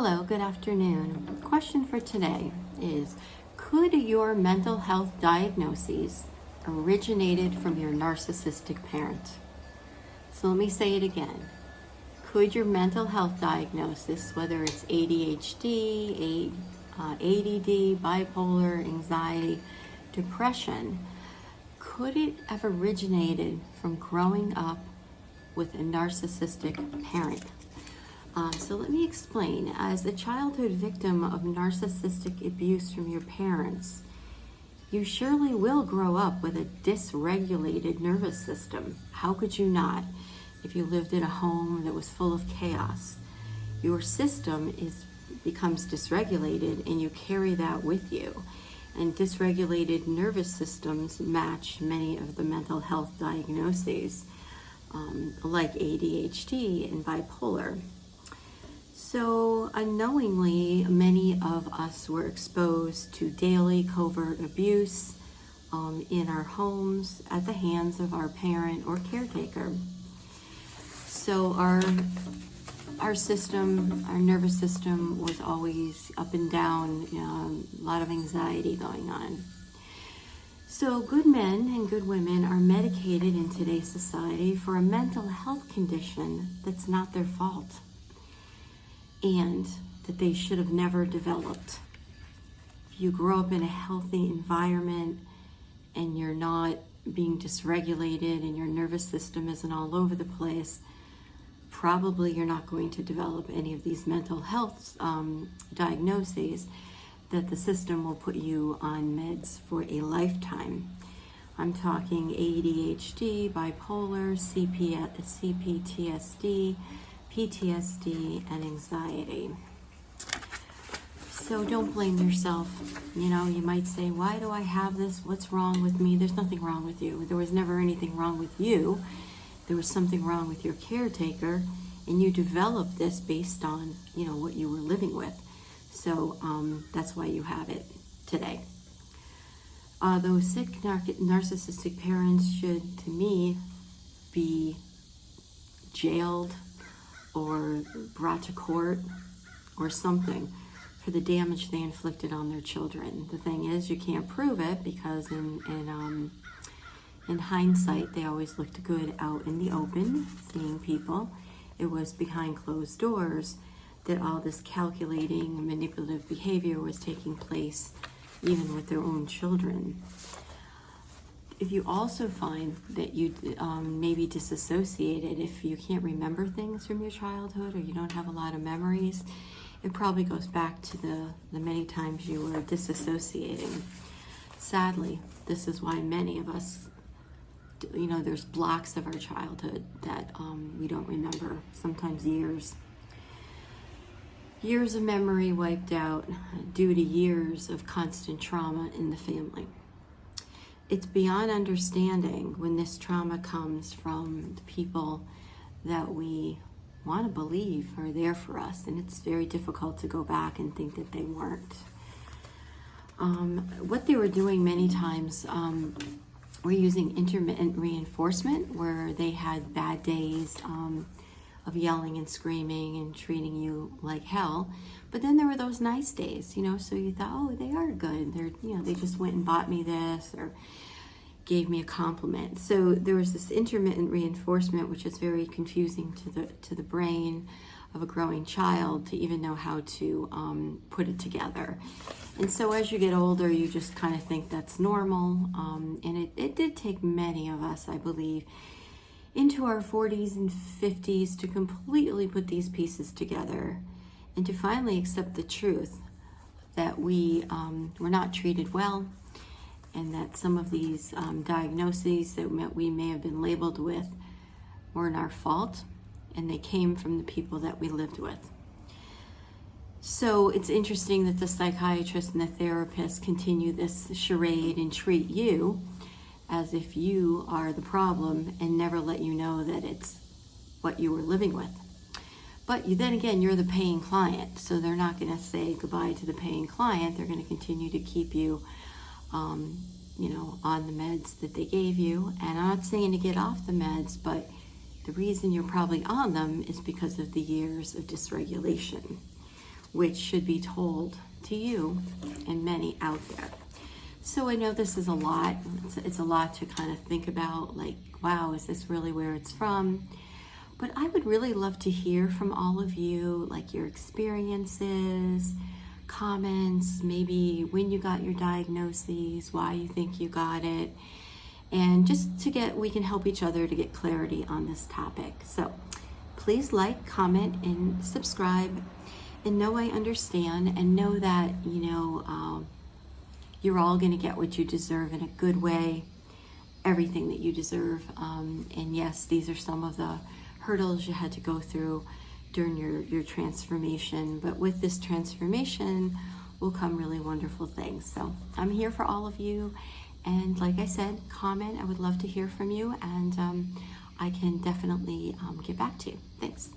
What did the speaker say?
Hello, good afternoon. Question for today is, could your mental health diagnoses originated from your narcissistic parent? So let me say it again. Could your mental health diagnosis, whether it's ADHD, ADD, bipolar, anxiety, depression, could it have originated from growing up with a narcissistic parent? So let me explain. As a childhood victim of narcissistic abuse from your parents, you surely will grow up with a dysregulated nervous system. How could you not if you lived in a home that was full of chaos? Your system becomes dysregulated and you carry that with you. And dysregulated nervous systems match many of the mental health diagnoses, like ADHD and bipolar. So unknowingly, many of us were exposed to daily covert abuse in our homes at the hands of our parent or caretaker. So our system, our nervous system was always up and down, a lot of anxiety going on. So good men and good women are medicated in today's society for a mental health condition that's not their fault, and that they should have never developed. If you grow up in a healthy environment and you're not being dysregulated and your nervous system isn't all over the place, probably you're not going to develop any of these mental health diagnoses that the system will put you on meds for a lifetime. I'm talking ADHD, bipolar, CPTSD, PTSD, and anxiety. So don't blame yourself. You might say, why do I have this? What's wrong with me? There's nothing wrong with you. There was never anything wrong with you. There was something wrong with your caretaker, and you developed this based on, what you were living with. So that's why you have it today. Those sick narcissistic parents should, to me, be jailed or brought to court or something for the damage they inflicted on their children. The thing is, you can't prove it because in hindsight, they always looked good out in the open, seeing people. It was behind closed doors that all this calculating and manipulative behavior was taking place, even with their own children. If you also find that you may be disassociated, if you can't remember things from your childhood or you don't have a lot of memories, it probably goes back to the many times you were disassociating. Sadly, this is why many of us, there's blocks of our childhood that we don't remember, sometimes years. Years of memory wiped out due to years of constant trauma in the family. It's beyond understanding when this trauma comes from the people that we want to believe are there for us, and it's very difficult to go back and think that they weren't. What they were doing many times were using intermittent reinforcement, where they had bad days of yelling and screaming and treating you like hell. But then there were those nice days, so you thought, oh, they are good. They just went and bought me this or gave me a compliment. So there was this intermittent reinforcement, which is very confusing to the brain of a growing child to even know how to put it together. And so as you get older, you just kind of think that's normal. And it did take many of us, I believe, into our 40s and 50s to completely put these pieces together and to finally accept the truth that we were not treated well, and that some of these diagnoses that we may have been labeled with weren't our fault, and they came from the people that we lived with. So it's interesting that the psychiatrist and the therapist continue this charade and treat you as if you are the problem and never let you know that it's what you were living with. But then again, you're the paying client, so they're not going to say goodbye to the paying client. They're going to continue to keep you, on the meds that they gave you. And I'm not saying to get off the meds, but the reason you're probably on them is because of the years of dysregulation. which should be told to you and many out there. So I know this is a lot. It's a lot to kind of think about, like, wow, is this really where it's from? But I would really love to hear from all of you, like your experiences, comments, maybe when you got your diagnoses, why you think you got it, and just we can help each other to get clarity on this topic. So please like, comment, and subscribe, and know I understand, and know that, you're all going to get what you deserve in a good way, everything that you deserve. And yes, these are some of the hurdles you had to go through during your transformation. But with this transformation will come really wonderful things. So I'm here for all of you. And like I said, comment. I would love to hear from you. And I can definitely get back to you. Thanks.